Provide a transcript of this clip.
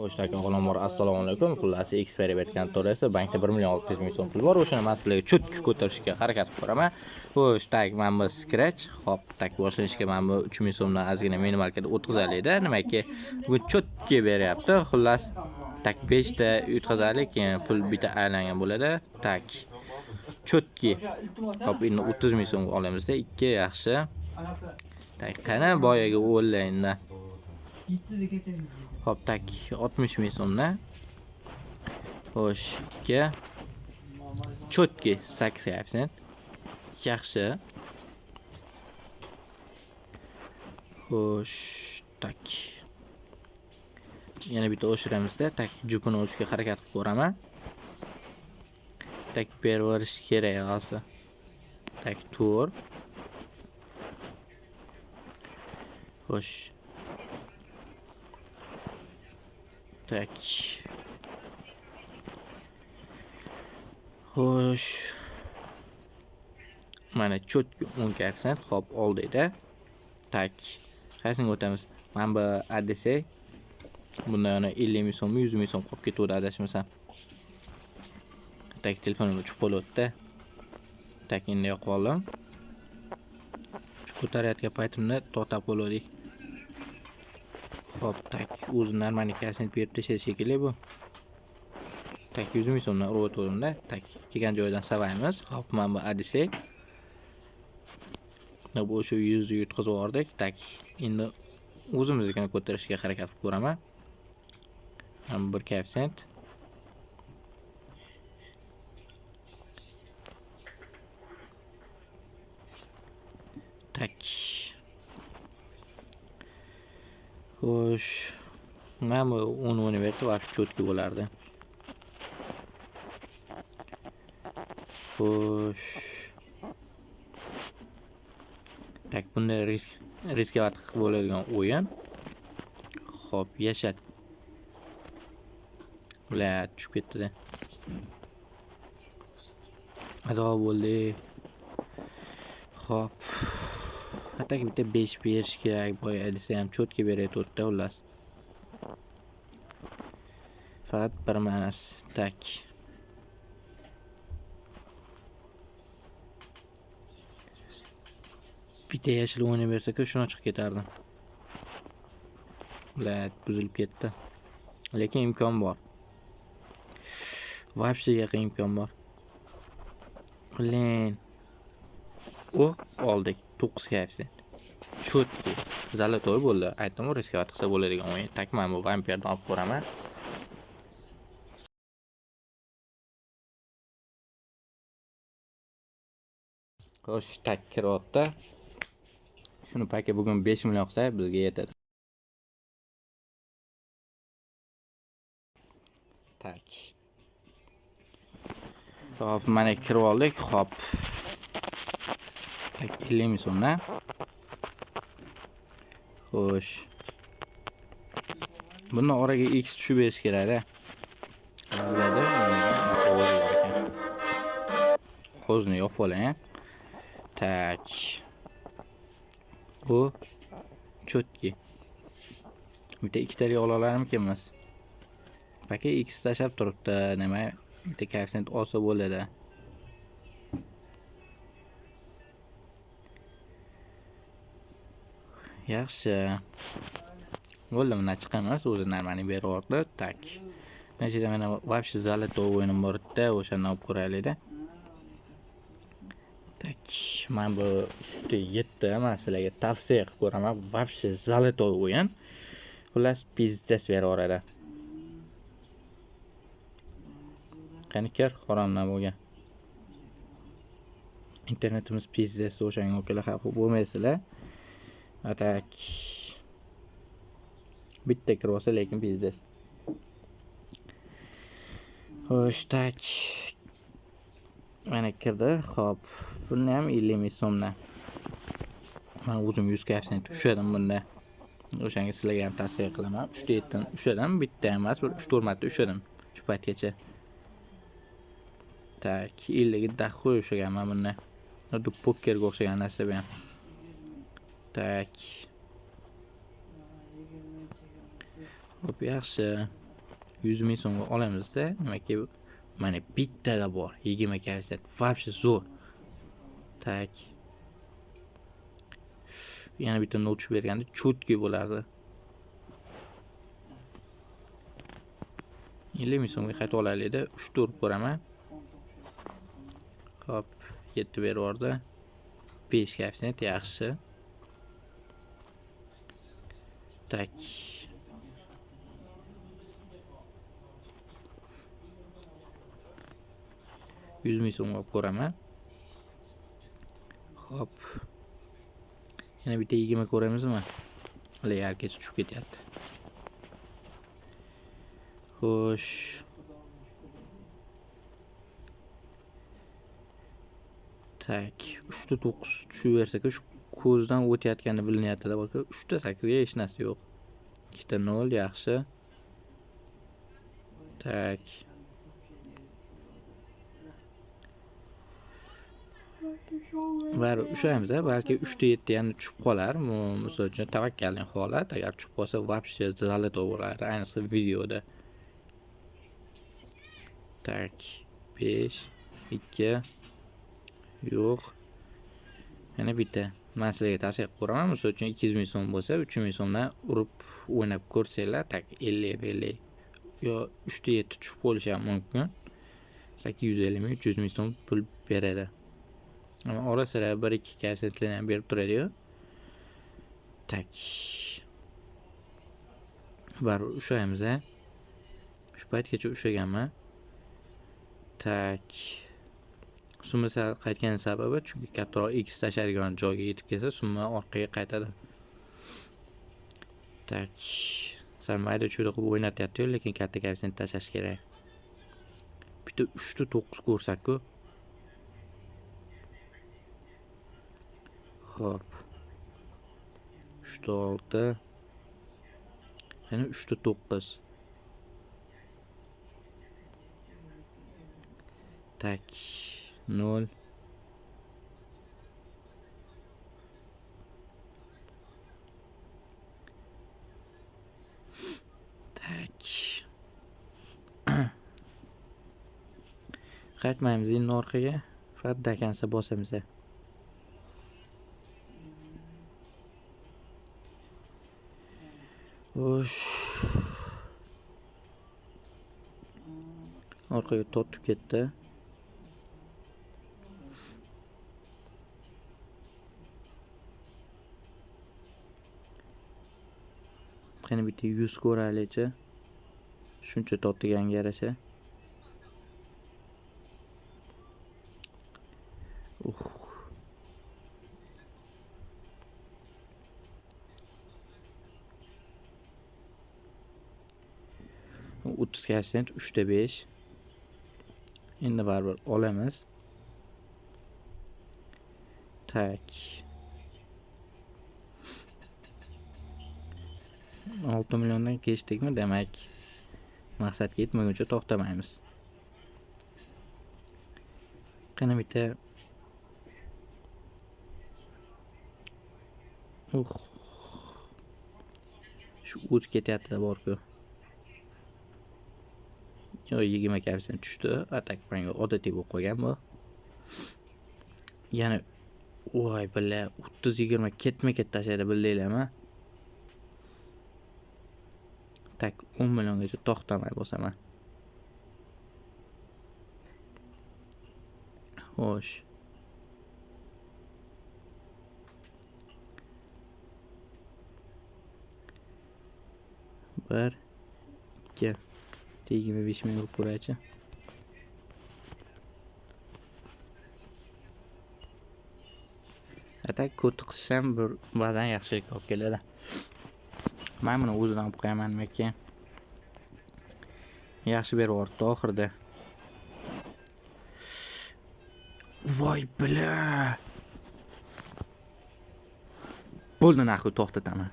O'shaki avvalambor assalomu alaykum. Xullas, eksperiment kontorasi bankda 1.600.000 so'm pul bor. O'shani men sizlarga cho'tki ko'tarishga harakat qilaman. Xo'sh, tak men bu scratch, hop, tak boshlanishga men bu 3.000 so'mdan ozgina minimalkada o'tkazaylik-da. Nimaki, bugun cho'tki beryapti. Xullas, tak 5 ta yutqazaylik, keyin pul bitta aylangan bo'ladi. Tak cho'tki. Hop, endi 30.000 so'mga olamiz-da. 2 yaxshi. Tak qana boyaga onlaynda. Hop, tak 60.000 so'mdan. Xo'sh, 2 cho'tki 8%. Yaxshi. Xo'sh, tak. Yana bitta oshiramiz-da, tak jupini olishga harakat qilib ko'raman. Tak pervarish kerak hozir. Tak tur. Xo'sh. Tak. Xo'sh. Mana cho'tki 10%, hop, oldida. Tak. Qaysini o'tamiz? Men bu adresay bunda yana 50.000 so'm, 100.000 so'm qolib ketadi adashmasam. Tak telefonimga tushib qoldi. Tak endi yoqib oldim. Ko'tarayotgan paytimda to'xtab qoldik. Hop, tak o'zi normal kasini berib tashlash shekilli bu. Tak 100.000 so'mdan urib o'tdim-da. Tak kelgan joydan savaymiz. Hop, men bu adresay. Bu o'sha 100 yutqazib yubordik. Tak endi o'zimiznikini ko'tarishga harakat qilib ko'raman. Ham 1%. Tak. Xo'sh, men bu 10 bersa, va shu cho'tki bo'lardi. Xo'sh. Tak bunda riskovat qilib bo'ladigan o'yin. Hop, yashat. Ular tushib ketdi-da. Ado bo'ldi. Hop. Hattoki bitta 5 berish kerak, boya desa ham cho'tki berayotdi xullas. Faqat bir emas, tak. Bitta yashil o'ynab bersak-ku, shuni chiqib ketardim. Ular buzilib ketdi. Lekin imkon bor. Вообще yaqin imkon bor. Len. O, oldik. 9%. Cho'tki. Zalotoy bo'ldi. Aytdim, riskovat qilsa bo'ladigan o'yin. Tak men bu vampirni olib ko'raman. Xo'sh, tak kiryapti. Shuni paka bugun 5 million qilsa bizga yetadi. Tak. Hop, mana kirib oldik. Hop. Tak 50 so'mdan. Xo'sh. Bundan oraga x tushib berish kerak-da. O'zini yopib oling. Tak. Bu cho'tki. Bitta ikkitalik ola olarmikanmiz? Paka x tashab turibdi, nima? Bitta koeffitsient olsa bo'ladi. Yaxshi. Bo'ldi, mana chiqamiz, o'zi normalni beryapti. Tak. Menimcha mana вообще zalotoy o'yinim bor edi, o'shani olib ko'raylik-da. Tak, men bu ishga yetdi, men sizlarga tavsiya qilib ko'raman. Вообще zalotoy o'yin. Xullas, pizdas beraveradi. Qanikar qoromdan bo'lgan. Internetimiz pizdas, o'shanga o'kila xavf bo'lmaysizlar. Tak. Bitta kirsa lekin pizdas. Xo'sh, tak. Mana kirdi. Hop. Buni ham 50.000 so'mdan. Men o'zim 100% tushadim bunda. O'shanga sizlarga ham tavsiya qilaman. 3 dan ushadim, bitta emas, bir 3-4 marta ushadim shu paytgacha. Tak, 50 ga daxoy ushaganman bunda. Xuddi pokerga o'xshagan narsa bu ham. Tak. Hop, yaxshi. 100 ming so'mga olamizda, demakki mana bittada bor 20 koeffitsient. Вообще zo'r. Tak. Yana bitta not tushib berganda cho'tki bo'lardi. 50 ming so'mga qaytib olaylik-da, 3 turib ko'raman. Hop, 7 berib yubordi. 5 koeffitsient yaxshi. Tak. Yüz ming so'm olib ko'raman. Hop. Yana bitta 20 ko'ramizmi? Hali yarkasi tushib ketyapti. Xo'sh. Tak, 3 ta 9 tushaversak, shu ko'zdan o'tayotgani bilinyapti-da, balki 3 ta 8 ga hech narsa yo'q. 2 ta 0 yaxshi. Tak. Var ushlaymiz, balki 3 ta 7 yana tushib qolar. Misol uchun tavakkalning holat, agar tushib qolsa, вообще zalito bo'ladi, ayniqsa videoda. Tak, 5, 2 yo'q. Yana bitta. Men sizlarga tavsiya qilib qo'raman. Misol uchun 200 ming so'm bo'lsa, 3 ming so'mdan urib o'ynab ko'rsanglar, tak 50 yo 3 ta 7 tushib qolishi ham mumkin. 250 ming, 300 ming so'm pul beradi. Ama ora sira 1-2 koeffitsiyentlarni ham berib turadi-yu. Tak. Bar ushlaymiz. Shu paytgacha ushlaganman. Tak. Summa sal qaytgan sababi chunki kattaroq X tashlaydigan joyga yetib kelsa, summa orqaga qaytadi. Tak. Sal mayda cho'da qilib o'ynatyapti-yu, lekin katta koeffitsient tashlash kerak. Bitta 3 ta 9 ko'rsak-ku. Hop. 3 ta 6. Yana 3 ta 9. Tak. 0. Tak. Qaytmaymiz endi orqaga. Faqat dakansa bosamiz. Xo'sh. Orqaga tortib ketdi. Yana bitta 100 ko'raylik-chi. Shuncha tortganga yarasha. O'ttiz koeffitsient 3 ta 5. Endi baribir olamiz. Tak. 6 milliondan keshdikmi, demak maqsadga yetmaguncha to'xtamaymiz. Qani bitta shu o'tib ketyapti borku. Yo 20 koeffitsient tushdi. Atak ranga odatiy bo'lib qolgan bu. Yana voy billa 30-20 ketma-ket tashlaydi bildinglarmi? Tak 10 milliongacha to'xtamay bo'lsam. Xo'sh. Bir, 2 25 ming urib ko'raychi. Atak ko'ti qilsam bir ba'zan yaxshilik olib keladi. Men buni o'zidan olib qo'yaman demakki. Yaxshi berib yubordi oxirida. Voy bila. Bo'ldi, naxu to'xtataman.